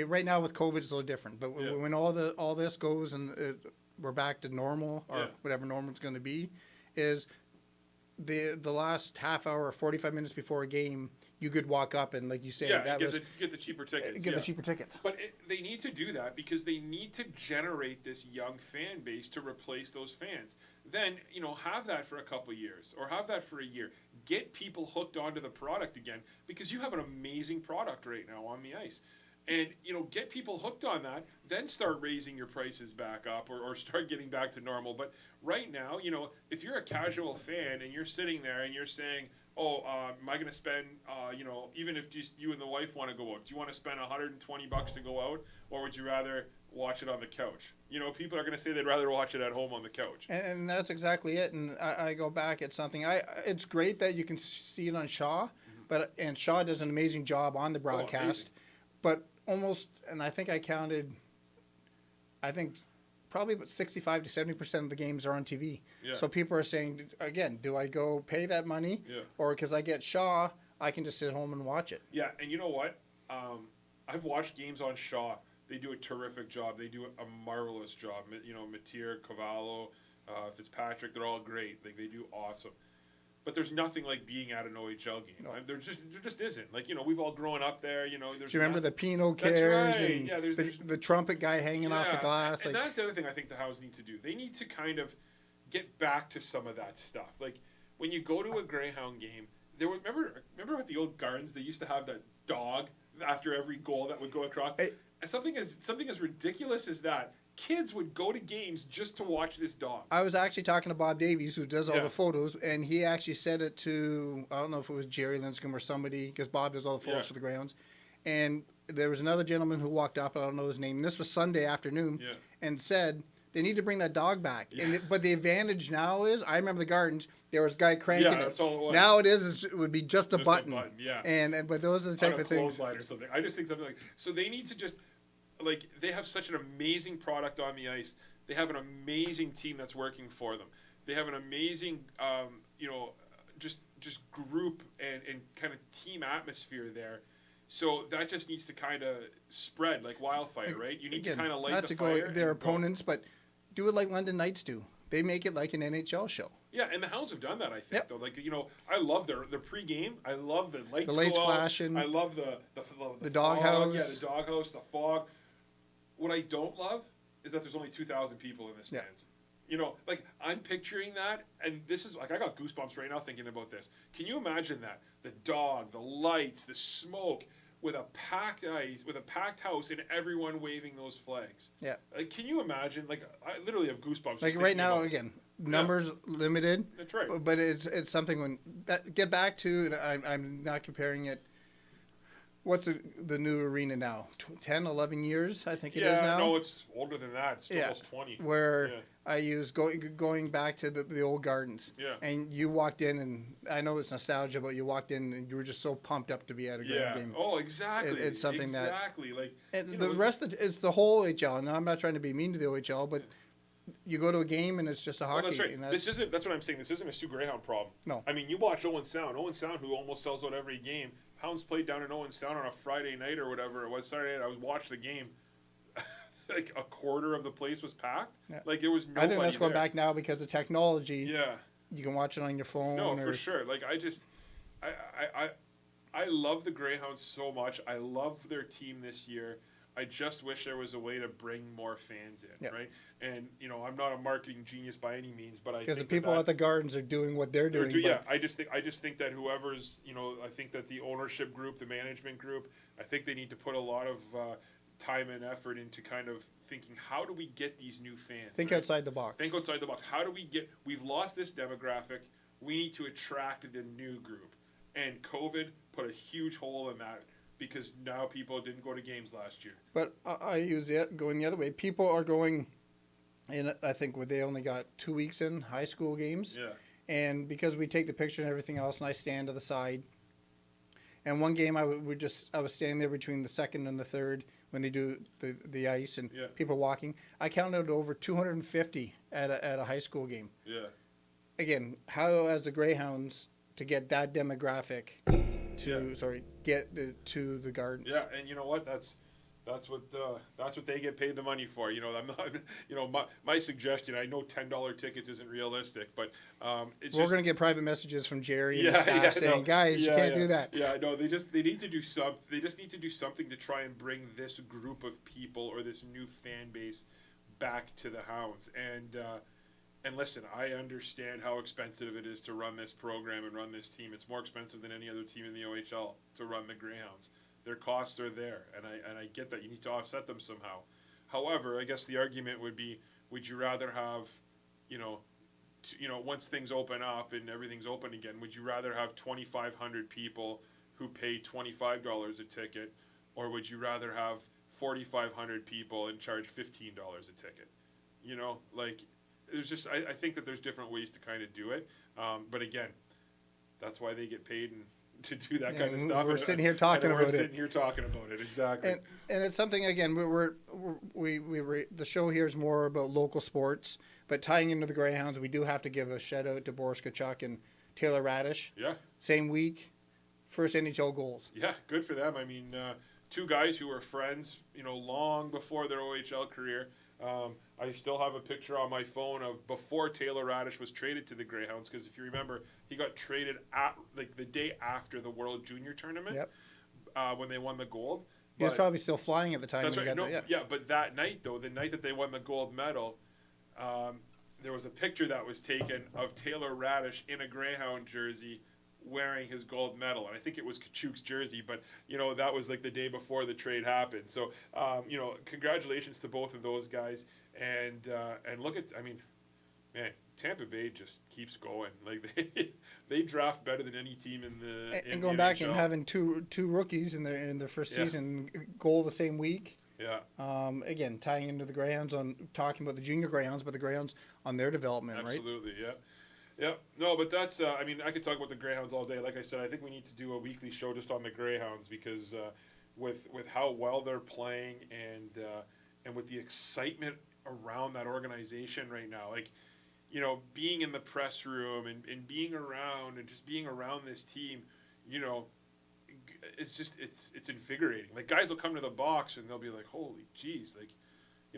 right now with COVID it's a little different. But when all this goes and we're back to normal or whatever normal is going to be, is the last half hour or 45 minutes before a game, you could walk up and, like you say, get the cheaper tickets. The cheaper tickets. But they need to do that because they need to generate this young fan base to replace those fans. Then, have that for a couple of years or have that for a year. Get people hooked onto the product again because you have an amazing product right now on the ice. And, get people hooked on that, then start raising your prices back up or start getting back to normal. But right now, if you're a casual fan and you're sitting there and you're saying, am I going to spend, even if just you and the wife want to go out, do you want to spend $120 to go out, or would you rather watch it on the couch? People are going to say they'd rather watch it at home on the couch. And that's exactly it. And I go back at something. It's great that you can see it on Shaw, and Shaw does an amazing job on the broadcast. But almost, and I think I counted, probably about 65 to 70% of the games are on TV. Yeah. So people are saying, again, do I go pay that money? Yeah. Or because I get Shaw, I can just sit home and watch it? Yeah, and you know what? I've watched games on Shaw. They do a terrific job. They do a marvelous job. Mateer, Cavallo, Fitzpatrick, they're all great. Like, they do awesome. But there's nothing like being at an OHL game. No. There just isn't. Like, we've all grown up there. Do you remember the Pinot cares? That's right. And yeah, the trumpet guy hanging off the glass? And that's the other thing I think the Hounds need to do. They need to kind of get back to some of that stuff. Like, when you go to a Greyhound game, remember at the old Gardens, they used to have that dog after every goal that would go across. Something as ridiculous as that. Kids would go to games just to watch this dog. I was actually talking to Bob Davies, who does all the photos, and he actually said it to, I don't know if it was Jerry Linscomb or somebody, because Bob does all the photos for the Greyhounds. And there was another gentleman who walked up, I don't know his name, and this was Sunday afternoon, and said, they need to bring that dog back. Yeah. But the advantage now is, I remember the Gardens, there was a guy cranking it. That's all it was. Now it would be just a button. Yeah. But those are the type of things. Or something. I just think something like, so they need to just, like, they have such an amazing product on the ice. They have an amazing team that's working for them. They have an amazing, just group and kind of team atmosphere there. So that just needs to kind of spread like wildfire, right? You need to kind of light the fire. Not to go their opponents, but do it like London Knights do. They make it like an NHL show. Yeah, and the Hounds have done that, I think, though. Like, I love their pregame. I love the lights flashing. I love the doghouse. Yeah, the doghouse, the fog. What I don't love is that there's only 2,000 people in the stands. Like, I'm picturing that, and this is, like, I got goosebumps right now thinking about this. Can you imagine that? The dog, the lights, the smoke, with a packed ice, with a packed house, and everyone waving those flags. Yeah. Like, can you imagine? Like, I literally have goosebumps. Like, right now, again, numbers limited. That's right. But it's something get back to, I'm not comparing it. What's the new arena now? 10, 11 years, I think it is now? Yeah, no, it's older than that. It's almost 20. Where I use going back to the old Gardens. Yeah. And you walked in, and I know it's nostalgia, but you walked in, and you were just so pumped up to be at a game. Oh, exactly. It's something that... Exactly. Like, and the rest of it's the whole OHL. And I'm not trying to be mean to the OHL, but... You go to a game and it's just a hockey. Well, that's right. That's what I'm saying. This isn't a Sioux Greyhound problem. No. I mean, you watch Owen Sound. Owen Sound, who almost sells out every game. Hounds played down in Owen Sound on a Friday night or whatever it was. Saturday night, I was watching the game. Like, a quarter of the place was packed. Yeah. Like, there was nobody I think that's going there. back now because of technology. Yeah. You can watch it on your phone. No, for sure. Like, I love the Greyhounds so much. I love their team this year. I just wish there was a way to bring more fans in, right? And, I'm not a marketing genius by any means, but I think because the people at the Gardens are doing what they're doing. I just think that whoever's, I think that the ownership group, the management group, I think they need to put a lot of time and effort into kind of thinking, how do we get these new fans? Think outside the box. Think outside the box. How do we get? We've lost this demographic. We need to attract the new group, and COVID put a huge hole in that because now people didn't go to games last year. But I use it going the other way. People are going, and I think they only got 2 weeks in high school games. Yeah. And because we take the picture and everything else, and I stand to the side. And one game I was standing there between the second and the third when they do the ice and people walking. I counted over 250 at a high school game. Yeah. Again, how as the Greyhounds to get that demographic to get to the Gardens? Yeah, and you know what? That's what they get paid the money for. You know, I'm not. You know, my suggestion. I know $10 tickets isn't realistic, but it's. We're going to get private messages from Jerry and the staff saying, "Guys, you can't do that." Yeah, no, they need to do something. They just need to do something to try and bring this group of people or this new fan base back to the Hounds. And listen, I understand how expensive it is to run this program and run this team. It's more expensive than any other team in the OHL to run the Greyhounds. Their costs are there, and I get that. You need to offset them somehow. However, I guess the argument would be, would you rather have, once things open up and everything's open again, would you rather have 2,500 people who pay $25 a ticket, or would you rather have 4,500 people and charge $15 a ticket? There's just I think that there's different ways to kind of do it, but again, that's why they get paid and to do that kind of stuff. We're sitting here talking about it. We're sitting here talking about it, exactly. And it's something, again, the show here is more about local sports, but tying into the Greyhounds, we do have to give a shout out to Boris Tkachuk and Taylor Radish. Yeah. Same week, first NHL goals. Yeah, good for them. I mean, two guys who were friends, long before their OHL career. I still have a picture on my phone of before Taylor Radish was traded to the Greyhounds, because if you remember, he got traded the day after the World Junior Tournament. Yep. When they won the gold. He was probably still flying at the time. That's right. Yeah, but that night, though, the night that they won the gold medal, there was a picture that was taken of Taylor Radish in a Greyhound jersey wearing his gold medal. And I think it was Tkachuk's jersey, but, that was like the day before the trade happened. So, congratulations to both of those guys. And look at, man, Tampa Bay just keeps going. Like they draft better than any team in the and going back and having two rookies in their first season goal the same week. Yeah. Again, tying into the Greyhounds on talking about the junior Greyhounds, but the Greyhounds on their development, Absolutely, right? Yeah. No, but that's. I could talk about the Greyhounds all day. Like I said, I think we need to do a weekly show just on the Greyhounds because with how well they're playing and with the excitement around that organization right now, like. Being in the press room and being around and just being around this team, it's just, it's invigorating. Like, guys will come to the box and they'll be like, holy geez. Like,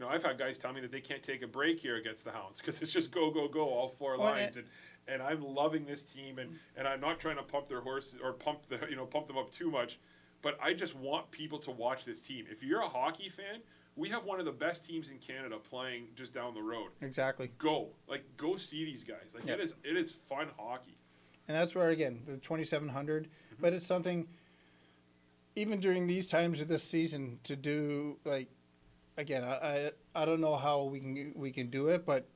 I've had guys tell me that they can't take a break here against the Hounds because it's just go, all four lines. And I'm loving this team and I'm not trying to pump their horses or pump them up too much, but I just want people to watch this team. If you're a hockey fan, we have one of the best teams in Canada playing just down the road. Exactly. Go see these guys. Like it is fun hockey. And that's where, again, the 2,700. Mm-hmm. But it's something, even during these times of this season, to do, like, again, I don't know how we can do it, but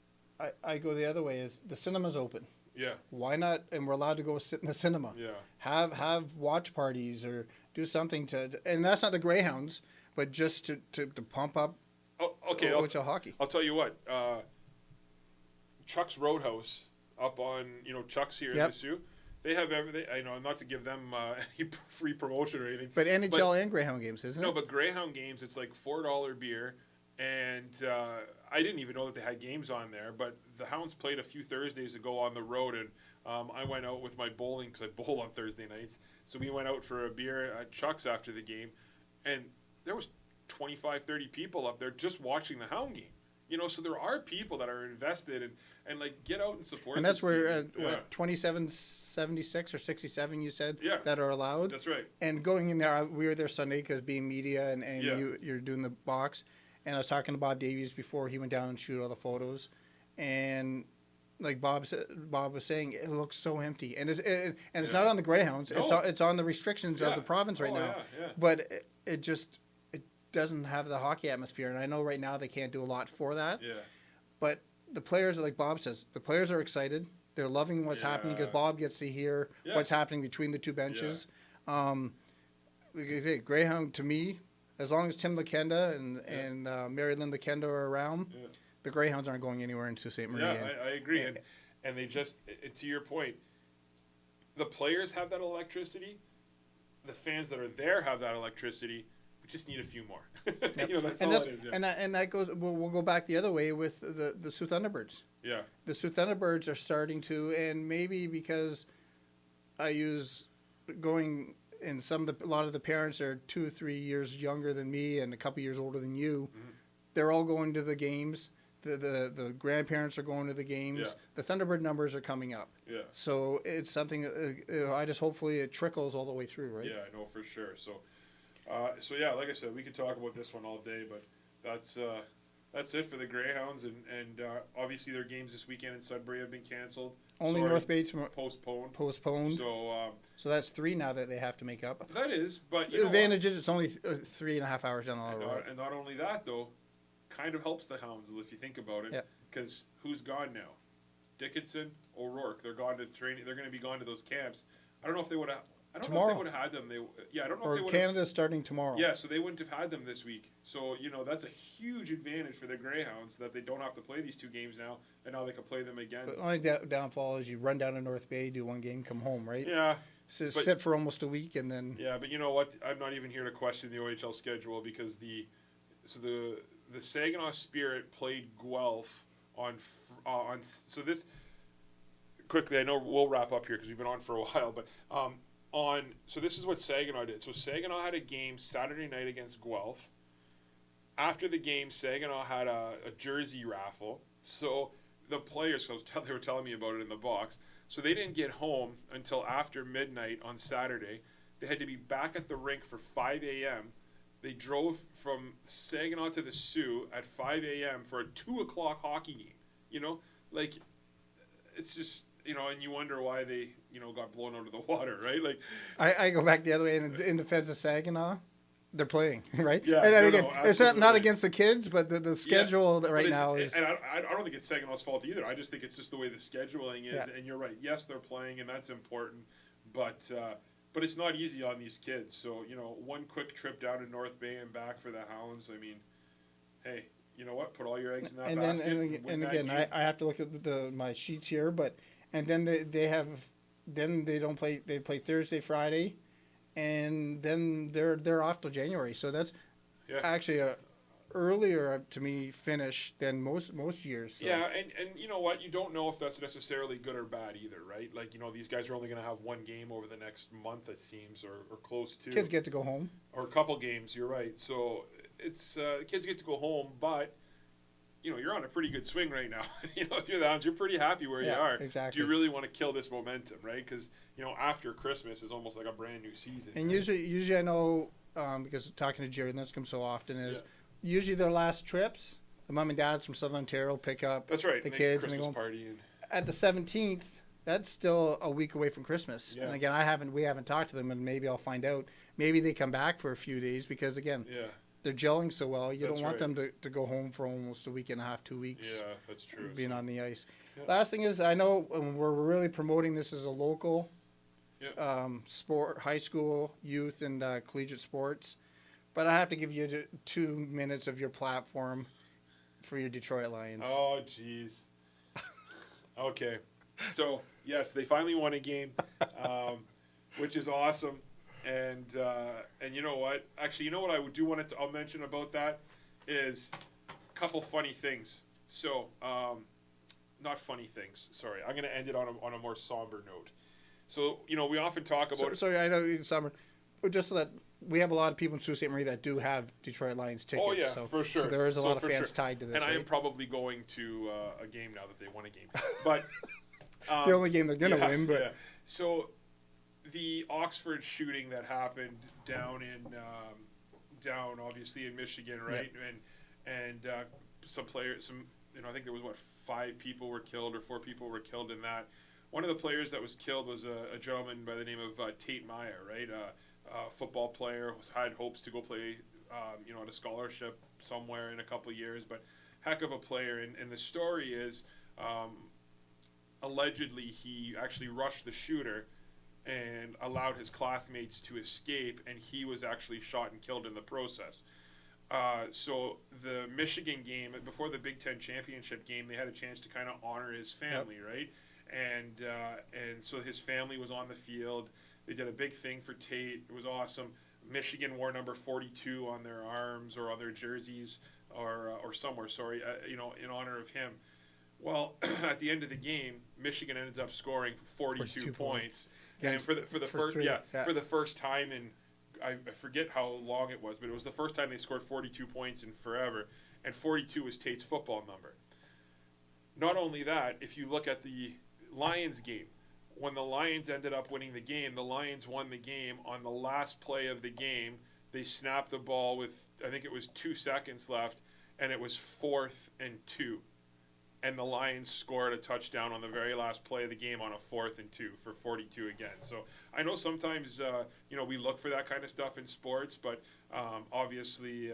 I go the other way. Is the cinema's open. Yeah. Why not? And we're allowed to go sit in the cinema. Yeah. Have watch parties or do something and that's not the Greyhounds. But just to pump up OHL hockey. I'll tell you what, Chuck's Roadhouse up on, Chuck's here in the Sioux, they have everything, not to give them any free promotion or anything. But NHL and Greyhound games, isn't it? No, but Greyhound games, it's like $4 beer. And I didn't even know that they had games on there. But the Hounds played a few Thursdays ago on the road. And I went out with my bowling because I bowl on Thursday nights. So we went out for a beer at Chuck's after the game. And there was 25, 30 people up there just watching the Hound game. So there are people that are invested and like get out and support. And that's where 2776 or 67 you said that are allowed. That's right. And going in there, we were there Sunday because being media and you're doing the box. And I was talking to Bob Davies before he went down and shoot all the photos, and like Bob was saying, it looks so empty, and it's not on the Greyhounds. No. It's on the restrictions of the province right now. Yeah. But it doesn't have the hockey atmosphere, and I know right now they can't do a lot for that. Yeah. But the players, like Bob says, the players are excited. They're loving what's happening because Bob gets to hear what's happening between the two benches. Greyhound, to me, as long as Tim Lakenda and Mary Lynn Lakenda are around, the Greyhounds aren't going anywhere into St. Marie. Yeah, I agree. And they just, to your point, the players have that electricity. The fans that are there have that electricity. We just need a few more. That's all it is. Yeah. And that goes. We'll go back the other way with the Sault Thunderbirds. Yeah. The Sault Thunderbirds are starting to, and maybe because I use going, and a lot of the parents are 2 or 3 years younger than me and a couple years older than you. Mm-hmm. They're all going to the games. The grandparents are going to the games. Yeah. The Thunderbird numbers are coming up. Yeah. So it's something. I just hopefully it trickles all the way through, right? Yeah, I know for sure. So yeah, like I said, we could talk about this one all day, but that's it for the Greyhounds, and obviously their games this weekend in Sudbury have been canceled. Only North Bay postponed. So that's 3 now that they have to make up. That is, but the advantage is it's only 3.5 hours down the road. And not only that though, kind of helps the Hounds if you think about it. Because who's gone now? Dickinson, O'Rourke. They're gone to training. They're going to be gone to those camps. I don't know if they would have. I don't know if they would have had them. I don't know if they would. Canada's starting tomorrow. Yeah, so they wouldn't have had them this week. So that's a huge advantage for the Greyhounds that they don't have to play these 2 games now, and now they can play them again. But only downfall is you run down to North Bay, do 1 game, come home, right? Yeah. So sit for almost a week and then. Yeah, but you know what? I'm not even here to question the OHL schedule because the Saginaw Spirit played Guelph on so this quickly. I know we'll wrap up here because we've been on for a while, but so this is what Saginaw did. So Saginaw had a game Saturday night against Guelph. After the game, Saginaw had a jersey raffle. So the players, they were telling me about it in the box. So they didn't get home until after midnight on Saturday. They had to be back at the rink for 5 a.m. They drove from Saginaw to the Sioux at 5 a.m. for a 2 o'clock hockey game. It's just, and you wonder why they, got blown out of the water, right? Like, I go back the other way in defense of Saginaw. They're playing, right? Yeah, and again, it's not against the kids, but the schedule right now is. And I don't think it's Saginaw's fault either. I just think it's just the way the scheduling is. Yeah. And you're right. Yes, they're playing, and that's important, but it's not easy on these kids. So 1 quick trip down to North Bay and back for the Hounds. I mean, hey, you know what? Put all your eggs in that basket. And again, I have to look at my sheets here, and then they don't play. They play Thursday, Friday. And then they're off till January, so that's actually a earlier to me finish than most years. So. Yeah, and you know what? You don't know if that's necessarily good or bad either, right? Like these guys are only going to have 1 game over the next month, it seems, or close to. Kids get to go home, or a couple games. You're right. So it's kids get to go home, but you're on a pretty good swing right now. If you're the Hounds, you're pretty happy where you are. Exactly. Do you really want to kill this momentum, right? Because after Christmas is almost like a brand new season. And right? usually I know because talking to Jerry, and this comes so often is usually their last trips. The mom and dads from Southern Ontario pick up. That's right. The kids Christmas and they go party and... At the 17th. That's still a week away from Christmas. Yeah. And again, we haven't talked to them, and maybe I'll find out. Maybe they come back for a few days because again. Yeah. They're gelling so well. You That's don't want right. them to go home for almost a week and a half, 2 weeks. Yeah, that's true. Being on the ice. Yeah. Last thing is, I know we're really promoting this as a local sport, high school, youth, and collegiate sports. But I have to give you 2 minutes of your platform for your Detroit Lions. Oh, jeez. Okay. So, yes, they finally won a game, which is awesome. And you know what? Actually, you know what I do want to I'll mention about that is a couple funny things. So, not funny things. Sorry, I'm going to end it on a more somber note. So, we often talk about. Sorry, I know you're somber. Just so that we have a lot of people in Sault Ste. Marie that do have Detroit Lions tickets. Oh yeah, so, for sure. So there is a lot of fans tied to this. And right? I am probably going to a game now that they won a game, but the only game they're going to win. But so. The Oxford shooting that happened down obviously in Michigan, right? Yep. And some players, I think there was 5 people were killed or 4 people were killed in that. One of the players that was killed was a gentleman by the name of Tate Meyer, right? football player, had hopes to go play, at a scholarship somewhere in a couple of years, but heck of a player. And the story is, allegedly, he actually rushed the shooter and allowed his classmates to escape, and he was actually shot and killed in the process. So the Michigan game, before the Big Ten championship game, they had a chance to kind of honor his family, right? And so his family was on the field. They did a big thing for Tate. It was awesome. Michigan wore number 42 on their arms or on their jerseys or somewhere, in honor of him. Well, at the end of the game, Michigan ends up scoring 42 points. And for the first time in, I forget how long it was, but it was the first time they scored 42 points in forever, and 42 was Tate's football number. Not only that, if you look at the Lions game, when the Lions ended up winning the game, the Lions won the game on the last play of the game. They snapped the ball with, I think it was 2 seconds left, and it was 4th and 2. And the Lions scored a touchdown on the very last play of the game on a 4th and 2 for 42 again. So I know sometimes, we look for that kind of stuff in sports, but obviously,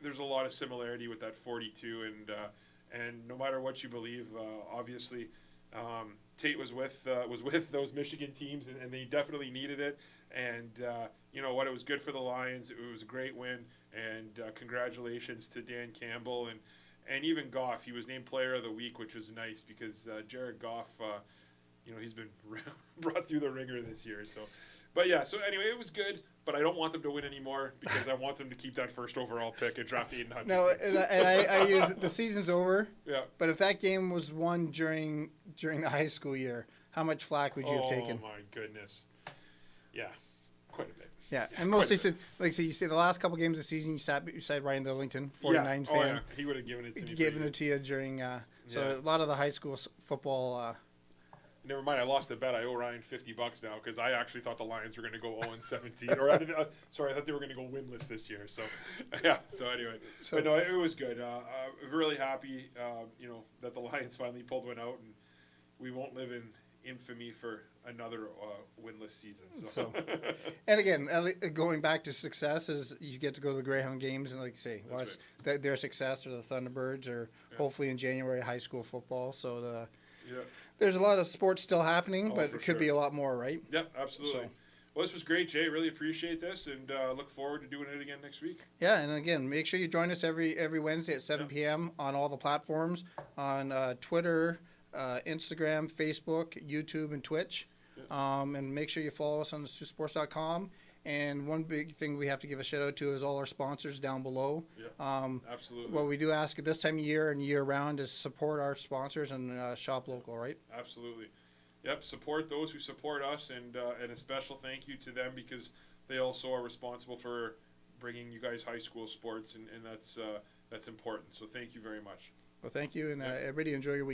there's a lot of similarity with that 42. And no matter what you believe, obviously, Tate was with those Michigan teams, and they definitely needed it. And it was good for the Lions. It was a great win, and congratulations to Dan Campbell and even Goff. He was named Player of the Week, which was nice because Jared Goff, he's been brought through the ringer this year. So anyway, it was good, but I don't want them to win anymore because I want them to keep that first overall pick and draft Aiden Hutchinson. No, and I use the season's over. Yeah. But if that game was won during the high school year, how much flack would you have taken? Oh my goodness. Yeah, quite a bit. Yeah, and mostly, you say the last couple games of the season, you sat beside Ryan Lillington, 49 fan. Yeah, he would have given it to me. Given it to you during, so a lot of the high school football. Never mind, I lost a bet. I owe Ryan $50 now because I actually thought the Lions were going to go 0-17, or I thought they were going to go winless this year. So, yeah. So anyway, but no, it was good. Really happy, that the Lions finally pulled one out, and we won't live in infamy for another winless season. So. And again, going back to success is you get to go to the Greyhound games and, like you say, watch their success or the Thunderbirds or hopefully in January high school football. So there's a lot of sports still happening, but it could be a lot more, right? Yep, absolutely. Well, this was great, Jay. Really appreciate this, and look forward to doing it again next week. Yeah, and again, make sure you join us every Wednesday at 7 p.m. on all the platforms, on Twitter, Instagram, Facebook, YouTube, and Twitch. And make sure you follow us on Saultsports.com. And one big thing we have to give a shout out to is all our sponsors down below. Absolutely. What we do ask at this time of year and year round is support our sponsors and shop local, right? Absolutely. Yep, support those who support us, and a special thank you to them because they also are responsible for bringing you guys high school sports, and that's important. So thank you very much. Well, thank you, and everybody enjoy your week.